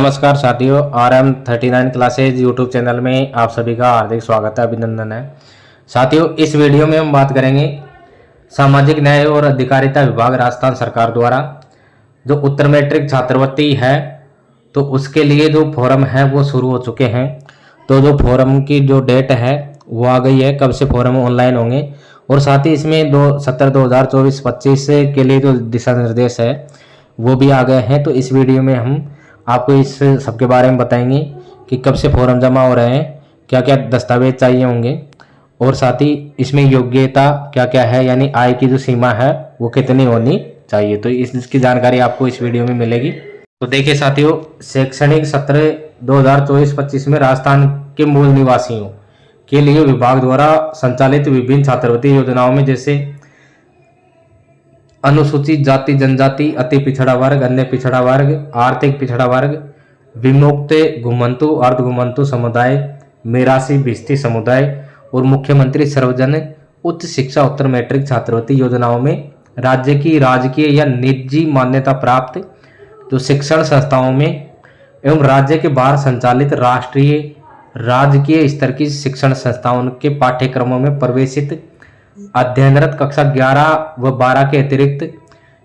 नमस्कार साथियों, RM39 classes YouTube channel में आप सभी का हार्दिक स्वागत है, अभिनंदन है। साथियों, इस वीडियो में हम बात करेंगे सामाजिक न्याय और अधिकारिता विभाग राजस्थान सरकार द्वारा जो उत्तर मैट्रिक छात्रवृत्ति है तो उसके लिए जो फॉर्म है वो शुरू हो चुके हैं। तो जो फॉर्म की जो डेट है वो आ गई है, कब से फॉर्म ऑनलाइन होंगे और साथ ही इसमें 2024-25 के लिए जो दिशा निर्देश है वो भी आ गए हैं। तो इस वीडियो में हम आपको इस सब के बारे में बताएंगे कि कब से फॉर्म जमा हो रहे हैं, क्या क्या दस्तावेज चाहिए होंगे और साथ ही इसमें योग्यता क्या क्या है, यानी आय की जो सीमा है वो कितनी होनी चाहिए। तो इसकी जानकारी आपको इस वीडियो में मिलेगी। तो देखिए साथियों, शैक्षणिक सत्र 2024-25 में राजस्थान के मूल निवासियों के लिए विभाग द्वारा संचालित विभिन्न छात्रवृत्ति योजनाओं में जैसे अनुसूचित जाति जनजाति, अति पिछड़ा वर्ग, अन्य पिछड़ा वर्ग, आर्थिक पिछड़ा वर्ग, विमुक्त घुमंतु अर्ध घुमंतु समुदाय, मेरासी भिस्ती समुदाय और मुख्यमंत्री सर्वजन उच्च शिक्षा उत्तर मैट्रिक छात्रवृत्ति योजनाओं में राज्य की राजकीय या निजी मान्यता प्राप्त जो शिक्षण संस्थाओं में एवं राज्य के बाहर संचालित राष्ट्रीय राजकीय स्तर की शिक्षण संस्थाओं के पाठ्यक्रमों में प्रवेशित अध्ययनरत कक्षा 11 व 12 के अतिरिक्त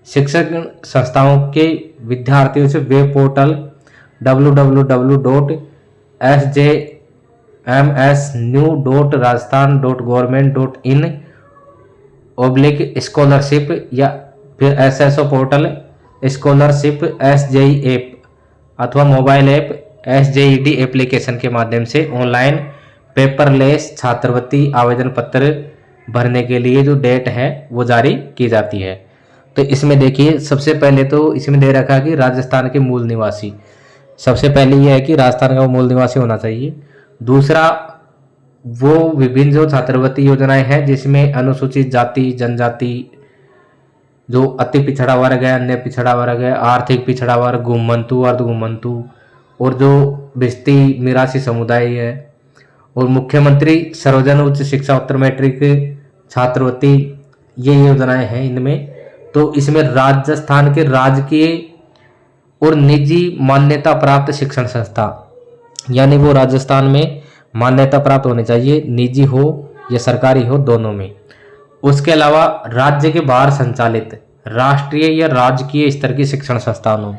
शिक्षण संस्थाओं के विद्यार्थियों से वेब पोर्टल www.sjmsnew.rajasthan.government.in/स्कॉलरशिप या फिर SSO portal scholarship SJE app अथवा मोबाइल ऐप SJED एप्लीकेशन के माध्यम से ऑनलाइन पेपरलेस छात्रवृत्ति आवेदन पत्र भरने के लिए जो डेट है वो जारी की जाती है। तो इसमें देखिए, सबसे पहले तो इसमें दे रखा है कि राजस्थान के मूल निवासी, सबसे पहले ये है कि राजस्थान का मूल निवासी होना चाहिए। दूसरा, वो विभिन्न जो छात्रवृत्ति योजनाएं हैं जिसमें अनुसूचित जाति जनजाति, जो अति पिछड़ा वर्ग है, अन्य पिछड़ा वर्ग है, आर्थिक पिछड़ा वर्ग, घुमंतु अर्ध घुमंतु और जो भिस्ती मेरासी समुदाय है और मुख्यमंत्री सर्वजन उच्च शिक्षा उत्तर मैट्रिक छात्रवृत्ति, ये योजनाएं हैं इनमें। तो इसमें राजस्थान के राजकीय और निजी मान्यता प्राप्त शिक्षण संस्था, यानी वो राजस्थान में मान्यता प्राप्त होनी चाहिए, निजी हो या सरकारी हो, दोनों में। उसके अलावा राज्य के बाहर संचालित राष्ट्रीय या राजकीय स्तर की शिक्षण संस्थानों,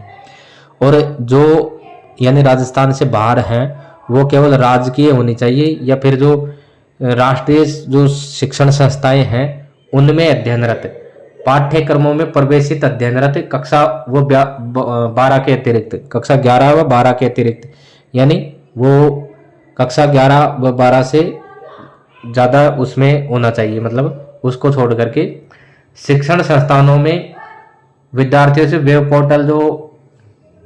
और जो यानी राजस्थान से बाहर हैं वो केवल राजकीय होनी चाहिए या फिर जो राष्ट्रीय जो शिक्षण संस्थाएं हैं उनमें अध्ययनरत पाठ्यक्रमों में प्रवेशित अध्ययनरत कक्षा वो 12 के अतिरिक्त, कक्षा 11 व 12 के अतिरिक्त, यानी वो कक्षा 11 व 12 से ज़्यादा उसमें होना चाहिए, मतलब उसको छोड़ करके शिक्षण संस्थानों में विद्यार्थियों से वेब पोर्टल जो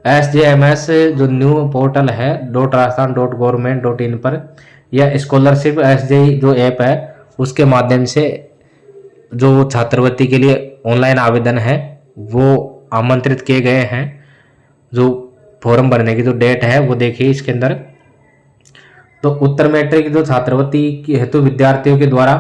SJMS जो न्यू पोर्टल है .rajasthan.government.in पर या स्कॉलरशिप SJE जो ऐप है उसके माध्यम से जो छात्रवृत्ति के लिए ऑनलाइन आवेदन है वो आमंत्रित किए गए हैं। जो फॉर्म भरने की जो डेट है वो देखिए इसके अंदर। तो उत्तर मैट्रिक जो छात्रवृत्ति की हेतु विद्यार्थियों के द्वारा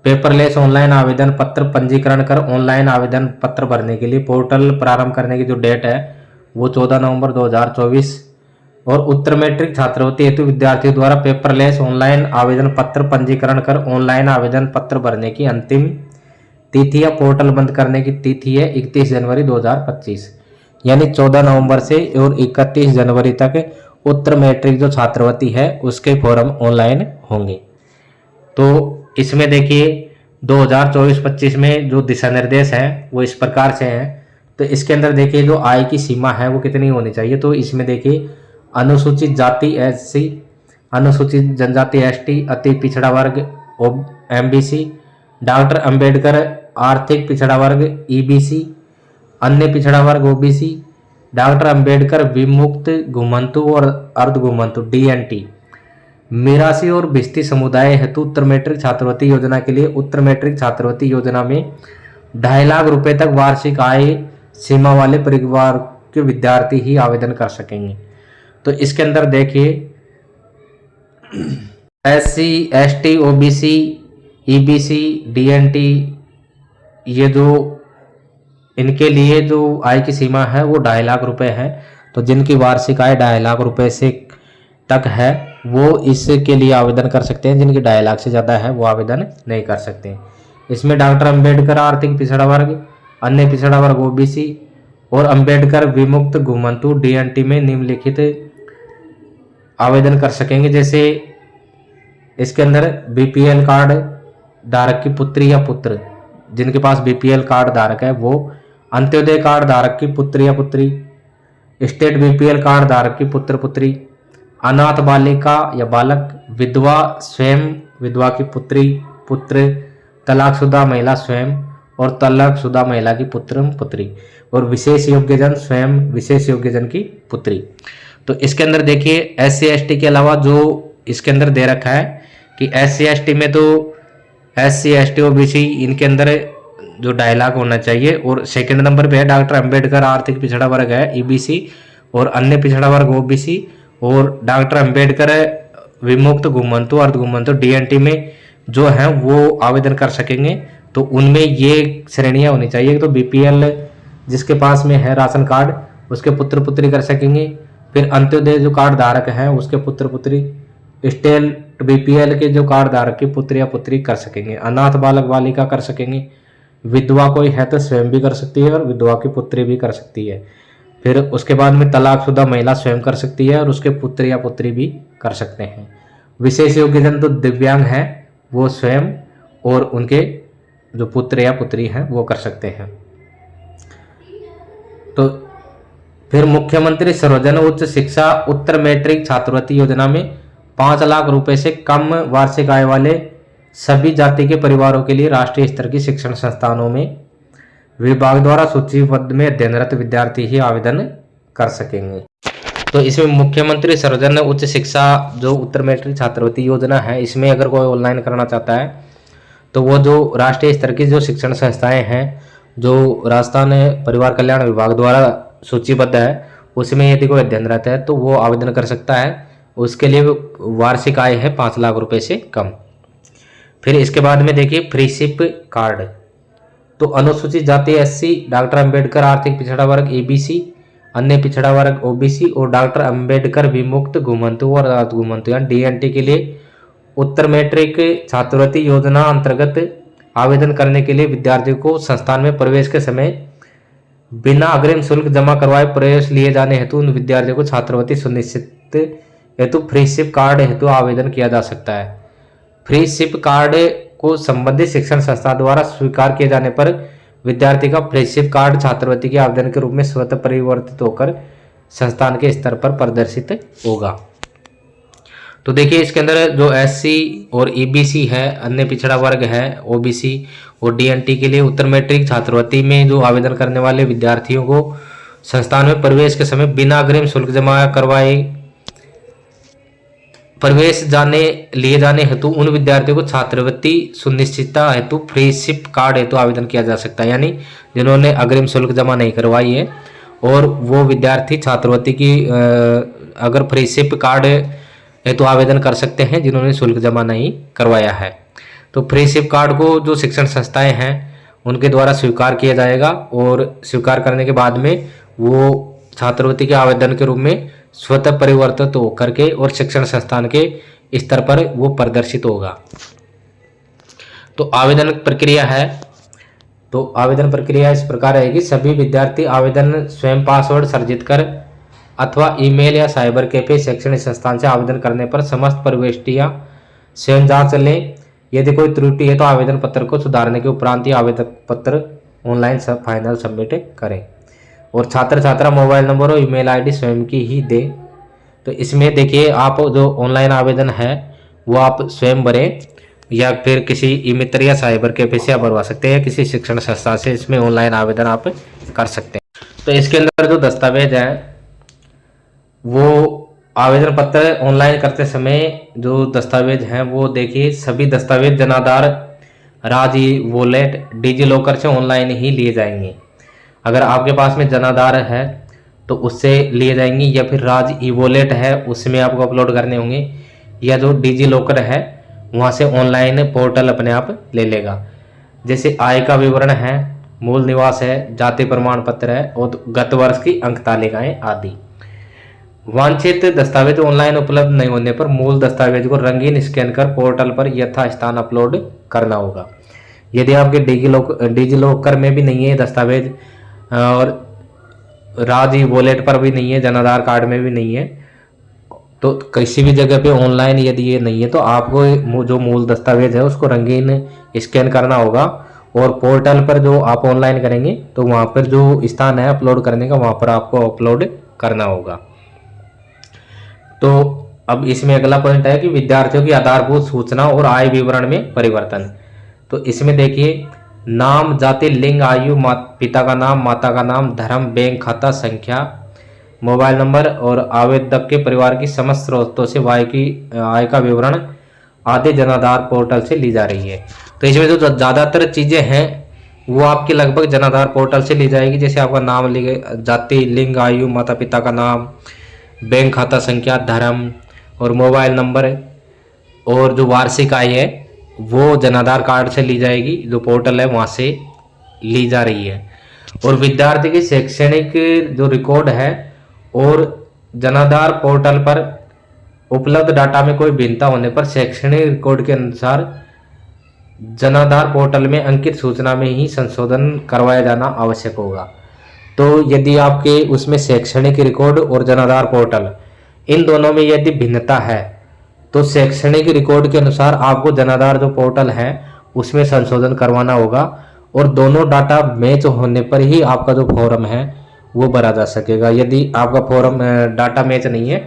पेपरलेस ऑनलाइन आवेदन पत्र पंजीकरण कर ऑनलाइन आवेदन पत्र भरने के लिए पोर्टल प्रारंभ करने की जो डेट है वो 14 नवंबर 2024 और उत्तर मैट्रिक छात्रवृत्ति हेतु विद्यार्थियों द्वारा पेपरलेस ऑनलाइन आवेदन पत्र पंजीकरण कर ऑनलाइन आवेदन पत्र भरने की अंतिम तिथि या पोर्टल बंद करने की तिथि है 31 जनवरी 2025, यानी 14 नवंबर से और 31 जनवरी तक उत्तर मैट्रिक जो छात्रवृत्ति है उसके फॉर्म ऑनलाइन होंगे। तो इसमें देखिए 2024-25 में जो दिशा निर्देश है वो इस प्रकार से हैं। तो इसके अंदर देखिए जो आय की सीमा है वो कितनी होनी चाहिए। तो इसमें देखिए अनुसूचित जाति SC, अनुसूचित जनजाति ST, अति पिछड़ा वर्ग MBC, डॉक्टर अंबेडकर आर्थिक पिछड़ा वर्ग EBC, अन्य पिछड़ा वर्ग OBC, डॉक्टर अंबेडकर विमुक्त घुमंतु और अर्ध घुमंतु DNT, मेरासी और भिस्ती समुदाय हेतु उत्तर मैट्रिक छात्रवृत्ति योजना के लिए उत्तर मैट्रिक छात्रवृत्ति योजना में 2.5 लाख रुपए तक वार्षिक आय सीमा वाले परिवार के विद्यार्थी ही आवेदन कर सकेंगे। तो इसके अंदर देखिए SC, ST, OBC, EBC, DNT, ये जो इनके लिए जो आय की सीमा है वो 2.5 लाख रुपए है। तो जिनकी वार्षिक आय 2.5 लाख रुपए से तक है वो इसके लिए आवेदन कर सकते हैं। जिनकी 2.5 लाख से ज़्यादा है वो आवेदन नहीं कर सकते। इसमें डॉक्टर अंबेडकर आर्थिक पिछड़ा वर्ग, अन्य पिछड़ा वर्ग ओबीसी और अंबेडकर विमुक्त घुमंतु डीएनटी में निम्नलिखित आवेदन कर सकेंगे। जैसे इसके अंदर बीपीएल कार्ड धारक की पुत्री या पुत्र, जिनके पास बीपीएल कार्ड धारक है वो, अंत्योदय कार्ड धारक की पुत्र या पुत्री, स्टेट बीपीएल कार्ड धारक की पुत्र पुत्री, अनाथ बालिका या बालक, विधवा स्वयं विधवा की पुत्री पुत्र, तलाकशुदा महिला स्वयं और तलाकशुदा महिला की पुत्र पुत्री, और विशेष योग्यजन स्वयं विशेष योग्यजन की पुत्री। तो इसके अंदर देखिए एससी एसटी के अलावा जो इसके अंदर दे रखा है कि एससी एसटी में तो एससी एसटी ओबीसी इनके अंदर जो 2.5 लाख होना चाहिए, और सेकंड नंबर पे है डॉक्टर अंबेडकर आर्थिक पिछड़ा वर्ग है ईबीसी और अन्य पिछड़ा वर्ग ओबीसी, और डॉक्टर अंबेडकर विमुक्त घुमंतु अर्ध घुमंतु डीएनटी में जो है वो आवेदन कर सकेंगे। तो उनमें ये श्रेणियां होनी चाहिए। तो बीपीएल जिसके पास में है राशन कार्ड उसके पुत्र पुत्री कर सकेंगे, फिर अंत्योदय जो कार्ड धारक है उसके पुत्र पुत्री, स्टेट बीपीएल के जो कार्ड धारक की पुत्र या पुत्री कर सकेंगे, अनाथ बालक बालिका कर सकेंगे, विधवा कोई है तो स्वयं भी कर सकती है और विधवा की पुत्री भी कर सकती है, फिर उसके बाद में तलाकशुदा महिला स्वयं कर सकती है और उसके पुत्र या पुत्री भी कर सकते हैं। विशेष योग्यजन तो दिव्यांग है वो स्वयं और उनके जो पुत्र या पुत्री हैं वो कर सकते हैं। तो फिर मुख्यमंत्री सर्वजन उच्च शिक्षा उत्तर मैट्रिक छात्रवृत्ति योजना में 5 लाख रुपए से कम वार्षिक आय वाले सभी जाति के परिवारों के लिए राष्ट्रीय स्तर की शिक्षण संस्थानों में विभाग द्वारा सूचीबद्ध में अध्ययनरत विद्यार्थी ही आवेदन कर सकेंगे। तो इसमें मुख्यमंत्री सर्वजन उच्च शिक्षा जो उत्तर मैट्रिक छात्रवृत्ति योजना है, इसमें अगर कोई ऑनलाइन करना चाहता है तो वो जो राष्ट्रीय स्तर की जो शिक्षण संस्थाएं हैं जो राजस्थान परिवार कल्याण विभाग द्वारा सूचीबद्ध है उसमें यदि कोई अध्ययनरत है तो वो आवेदन कर सकता है। उसके लिए वार्षिक आय है 5 लाख रुपए से कम। फिर इसके बाद में देखिए फ्रीशिप कार्ड, तो अनुसूचित जाति एससी, डॉक्टर अंबेडकर आर्थिक पिछड़ा वर्ग एबीसी, अन्य पिछड़ा वर्ग ओबीसी और डॉक्टर अंबेडकर विमुक्त घुमंतु और अर्ध घुमंतु यानी डीएनटी के लिए उत्तर मैट्रिक छात्रवृत्ति योजना अंतर्गत आवेदन करने के लिए विद्यार्थियों को संस्थान में प्रवेश के समय बिना अग्रिम शुल्क जमा करवाए प्रवेश लिए जाने हेतु उन विद्यार्थियों को छात्रवृत्ति सुनिश्चित हेतु फ्रीशिप कार्ड हेतु आवेदन किया जा सकता है। फ्रीशिप कार्ड को संबंधित शिक्षण संस्था द्वारा स्वीकार किए जाने पर विद्यार्थी का फ्रीशिप कार्ड छात्रवृत्ति के आवेदन के रूप में स्वतः परिवर्तित होकर संस्थान के स्तर पर प्रदर्शित होगा। तो देखिए इसके अंदर जो एससी और ईबीसी है, अन्य पिछड़ा वर्ग है ओबीसी और डीएनटी के लिए उत्तर मैट्रिक छात्रवृत्ति में जो आवेदन करने वाले विद्यार्थियों को संस्थान में प्रवेश के समय बिना अग्रिम शुल्क जमा करवाए प्रवेश लिए जाने हेतु उन विद्यार्थियों को छात्रवृत्ति सुनिश्चितता हेतु फ्रीशिप कार्ड हेतु आवेदन किया जा सकता है। यानी जिन्होंने अग्रिम शुल्क जमा नहीं करवाई है और वो विद्यार्थी छात्रवृत्ति की अगर फ्रीशिप कार्ड हेतु आवेदन कर सकते हैं जिन्होंने शुल्क जमा नहीं करवाया है। तो फ्रीशिप कार्ड को जो शिक्षण संस्थाएं हैं उनके द्वारा स्वीकार किया जाएगा और स्वीकार करने के बाद में वो छात्रवृत्ति के आवेदन के रूप में स्वतः परिवर्तित होकर के और शिक्षण संस्थान के स्तर पर वो प्रदर्शित होगा। तो आवेदन प्रक्रिया है, तो आवेदन प्रक्रिया इस प्रकार रहेगी। सभी विद्यार्थी आवेदन स्वयं पासवर्ड सर्जित कर अथवा ईमेल या साइबर कैफे शैक्षणिक संस्थान से आवेदन करने पर समस्त प्रविष्टियां स्वयं जांच लें। यदि कोई त्रुटि है तो आवेदन पत्र को सुधारने के उपरांत ही आवेदन पत्र ऑनलाइन फाइनल सबमिट करें और छात्र छात्रा मोबाइल नंबर और ईमेल आईडी स्वयं की ही दे। तो इसमें देखिए आप जो ऑनलाइन आवेदन है वो आप स्वयं भरें या फिर किसी ई मित्र या साइबर कैफे से आप भरवा सकते हैं या किसी शिक्षण संस्था से इसमें ऑनलाइन आवेदन आप कर सकते हैं। तो इसके अंदर जो दस्तावेज हैं वो आवेदन पत्र ऑनलाइन करते समय जो दस्तावेज हैं वो देखिए सभी दस्तावेज जनाधार राज ई वॉलेट डिजी लॉकर से ऑनलाइन ही लिए जाएंगे। अगर आपके पास में जनाधार है तो उससे लिए जाएंगे या फिर राज ई वॉलेट है उसमें आपको अपलोड करने होंगे या जो डिजी लॉकर है वहाँ से ऑनलाइन पोर्टल अपने आप ले लेगा। जैसे आय का विवरण है, मूल निवास है, जाति प्रमाण पत्र है और गत वर्ष की अंक तालिकाएं आदि। वांछित दस्तावेज ऑनलाइन उपलब्ध नहीं होने पर मूल दस्तावेज को रंगीन स्कैन कर पोर्टल पर यथास्थान अपलोड करना होगा। यदि आपके डिजी लॉकर में भी नहीं है दस्तावेज और राज वॉलेट पर भी नहीं है, जन आधार कार्ड में भी नहीं है, तो किसी भी जगह पे ऑनलाइन यदि ये नहीं है तो आपको जो मूल दस्तावेज है उसको रंगीन स्कैन करना होगा और पोर्टल पर जो आप ऑनलाइन करेंगे तो वहाँ पर जो स्थान है अपलोड करने का वहाँ पर आपको अपलोड करना होगा। तो अब इसमें अगला पॉइंट है कि विद्यार्थियों की आधारभूत सूचना और आय विवरण में परिवर्तन। तो इसमें देखिए नाम, जाति, लिंग, आयु, पिता का नाम, माता का नाम, धर्म, बैंक खाता संख्या, मोबाइल नंबर और आवेदक के परिवार की समस्त स्रोतों से आय का विवरण आदि जन आधार पोर्टल से ली जा रही है। तो इसमें जो ज़्यादातर चीज़ें हैं वो आपकी लगभग जन आधार पोर्टल से ली जाएगी। जैसे आपका नाम लिखे, जाति, लिंग, आयु, माता पिता का नाम, बैंक खाता संख्या, धर्म और मोबाइल नंबर और जो वार्षिक आय है वो जन आधार कार्ड से ली जाएगी, जो पोर्टल है वहाँ से ली जा रही है। और विद्यार्थी की शैक्षणिक जो रिकॉर्ड है और जन आधार पोर्टल पर उपलब्ध डाटा में कोई भिन्नता होने पर शैक्षणिक रिकॉर्ड के अनुसार जन आधार पोर्टल में अंकित सूचना में ही संशोधन करवाया जाना आवश्यक होगा। तो यदि आपके उसमें शैक्षणिक रिकॉर्ड और जन आधार पोर्टल इन दोनों में यदि भिन्नता है तो शैक्षणिक रिकॉर्ड के अनुसार आपको जन आधार जो पोर्टल है उसमें संशोधन करवाना होगा और दोनों डाटा मैच होने पर ही आपका जो फॉर्म है वो भरा जा सकेगा। यदि आपका फॉर्म डाटा मैच नहीं है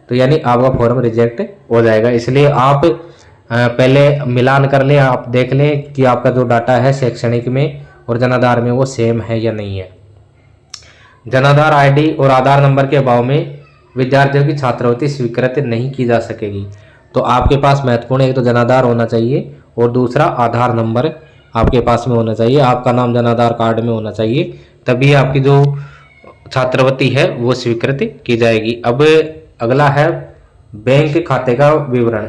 तो यानी आपका फॉर्म रिजेक्ट हो जाएगा। इसलिए आप पहले मिलान कर लें, आप देख लें कि आपका जो डाटा है शैक्षणिक में और जन आधार में वो सेम है या नहीं है। जन आधार आईडी और आधार नंबर के अभाव में विद्यार्थियों की छात्रवृत्ति स्वीकृत नहीं की जा सकेगी। तो आपके पास महत्वपूर्ण एक तो जन आधार होना चाहिए और दूसरा आधार नंबर आपके पास में होना चाहिए, आपका नाम जन आधार कार्ड में होना चाहिए, तभी आपकी जो छात्रवृत्ति है वो स्वीकृत की जाएगी। अब अगला है बैंक खाते का विवरण।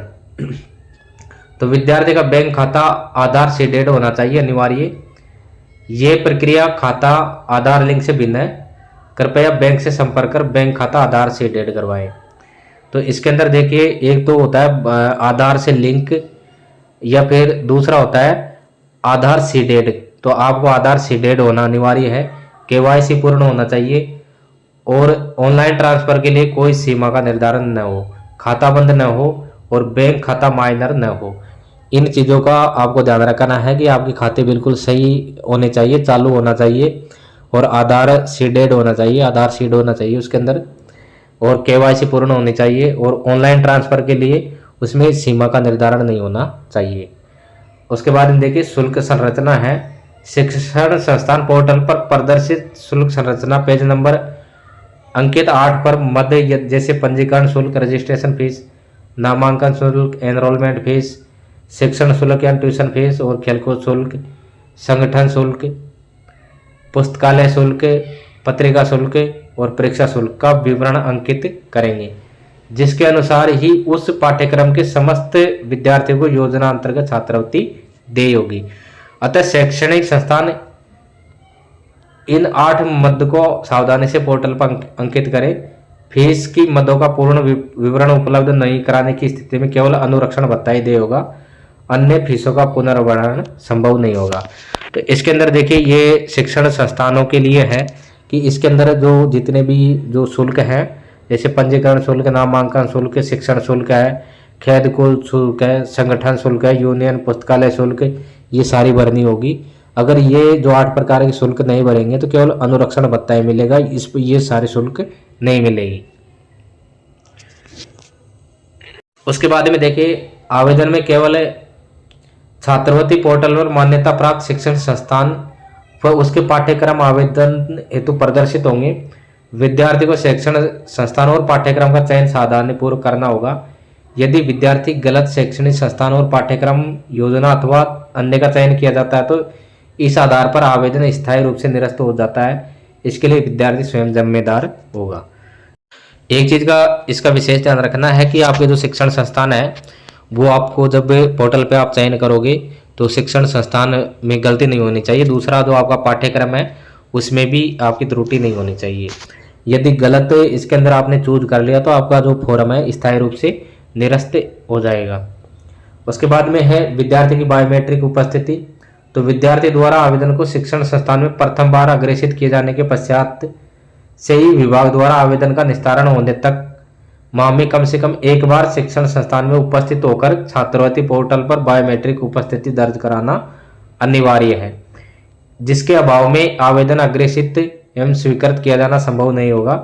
तो विद्यार्थी का बैंक खाता आधार से डेट होना चाहिए अनिवार्य। ये प्रक्रिया खाता आधार लिंक से भिन्न है। कृपया बैंक से संपर्क कर बैंक खाता आधार से डेट करवाएं। तो इसके अंदर देखिए एक तो होता है आधार से लिंक या फिर दूसरा होता है आधार सीडेड। तो आपको आधार सीडेड होना अनिवार्य है, केवाईसी पूर्ण होना चाहिए और ऑनलाइन ट्रांसफर के लिए कोई सीमा का निर्धारण न हो, खाता बंद न हो और बैंक खाता माइनर न हो। इन चीज़ों का आपको ध्यान रखना है कि आपके खाते बिल्कुल सही होने चाहिए, चालू होना चाहिए और आधार सीडेड होना चाहिए, आधार सीड होना चाहिए उसके अंदर और केवाईसी पूर्ण होनी चाहिए और ऑनलाइन ट्रांसफ़र के लिए उसमें सीमा का निर्धारण नहीं होना चाहिए। उसके बाद देखिए शुल्क संरचना है। शिक्षण संस्थान पोर्टल पर प्रदर्शित शुल्क संरचना पेज नंबर अंकित 8 पर मध्य जैसे पंजीकरण शुल्क, रजिस्ट्रेशन फीस, नामांकन शुल्क, एनरोलमेंट फीस, शिक्षण शुल्क या ट्यूशन फीस और खेलकूद शुल्क, संगठन शुल्क, पुस्तकालय शुल्क, पत्रिका शुल्क और परीक्षा शुल्क का विवरण अंकित करेंगे, जिसके अनुसार ही उस पाठ्यक्रम के समस्त विद्यार्थियों को योजना अंतर्गत छात्रवृत्ति देय होगी। अतः शैक्षणिक संस्थान इन 8 मद को सावधानी से पोर्टल पर अंकित करें। फीस की मदों का पूर्ण विवरण उपलब्ध नहीं कराने की स्थिति में केवल अनुरक्षण भत्ता ही देय होगा, अन्य फीसों का पुनर्भरण संभव नहीं होगा। तो इसके अंदर देखिए ये शिक्षण संस्थानों के लिए है कि इसके अंदर जो जितने भी जो शुल्क हैं जैसे पंजीकरण शुल्क, नामांकन शुल्क, शिक्षण शुल्क है, खेलकूद शुल्क है, संगठन शुल्क है, यूनियन, पुस्तकालय शुल्क, ये सारी भरनी होगी। अगर ये जो 8 प्रकार के शुल्क नहीं भरेंगे तो केवल अनुरक्षण भत्ता ही मिलेगा, इस पर ये सारे शुल्क नहीं मिलेगी। उसके बाद में देखिए आवेदन में केवल छात्रवृत्ति पोर्टल पर मान्यता प्राप्त शिक्षण संस्थान व उसके पाठ्यक्रम आवेदन हेतु प्रदर्शित होंगे। विद्यार्थी को शैक्षण संस्थान और पाठ्यक्रम का चयन सावधानीपूर्वक करना होगा। यदि विद्यार्थी गलत शैक्षणिक संस्थान और पाठ्यक्रम योजना अथवा अन्य का चयन किया जाता है तो इस आधार पर आवेदन स्थायी रूप से निरस्त हो जाता है। इसके लिए विद्यार्थी स्वयं जिम्मेदार होगा। एक चीज़ का इसका विशेष ध्यान रखना है कि आपके जो शिक्षण संस्थान है वो आपको जब पोर्टल पे आप चयन करोगे तो शिक्षण संस्थान में गलती नहीं होनी चाहिए। दूसरा जो आपका पाठ्यक्रम है उसमें भी आपकी त्रुटि नहीं होनी चाहिए। यदि गलत इसके अंदर आपने चूज कर लिया तो आपका जो फॉर्म है स्थायी रूप से निरस्त हो जाएगा। उसके बाद में है विद्यार्थी की बायोमेट्रिक उपस्थिति। तो विद्यार्थी द्वारा आवेदन को शिक्षण संस्थान में प्रथम बार अग्रेसित किए जाने के पश्चात से ही विभाग द्वारा आवेदन का निस्तारण होने तक माह में कम से कम एक बार शिक्षण संस्थान में उपस्थित होकर छात्रवृत्ति पोर्टल पर बायोमेट्रिक उपस्थिति दर्ज कराना अनिवार्य है, जिसके अभाव में आवेदन अग्रेसित एवं स्वीकृत किया जाना संभव नहीं होगा।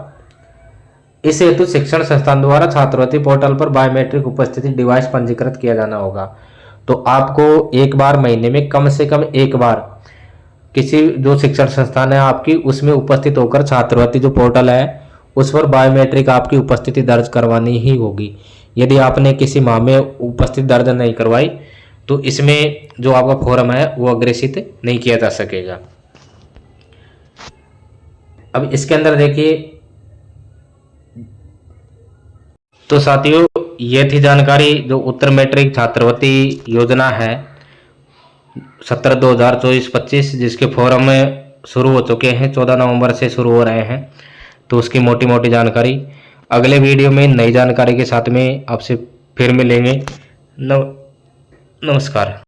इस हेतु शिक्षण संस्थान द्वारा छात्रवृत्ति पोर्टल पर बायोमेट्रिक उपस्थिति डिवाइस पंजीकृत किया जाना होगा। तो आपको एक बार महीने में कम से कम एक बार किसी जो शिक्षण संस्थान है आपकी उसमें उपस्थित होकर छात्रवृत्ति जो पोर्टल है उस पर बायोमेट्रिक आपकी उपस्थिति दर्ज करवानी ही होगी। यदि आपने किसी माह में उपस्थिति दर्ज नहीं करवाई तो इसमें जो आपका फॉर्म है वो अग्रेसित नहीं किया जा सकेगा। अब इसके अंदर देखिए, तो साथियों ये थी जानकारी जो उत्तर मैट्रिक छात्रवृत्ति योजना है 17/2024-25 जिसके फॉर्म में शुरू हो चुके हैं, 14 नवंबर से शुरू हो रहे हैं। तो उसकी मोटी मोटी जानकारी अगले वीडियो में नई जानकारी के साथ में आपसे फिर मिलेंगे। नमस्कार।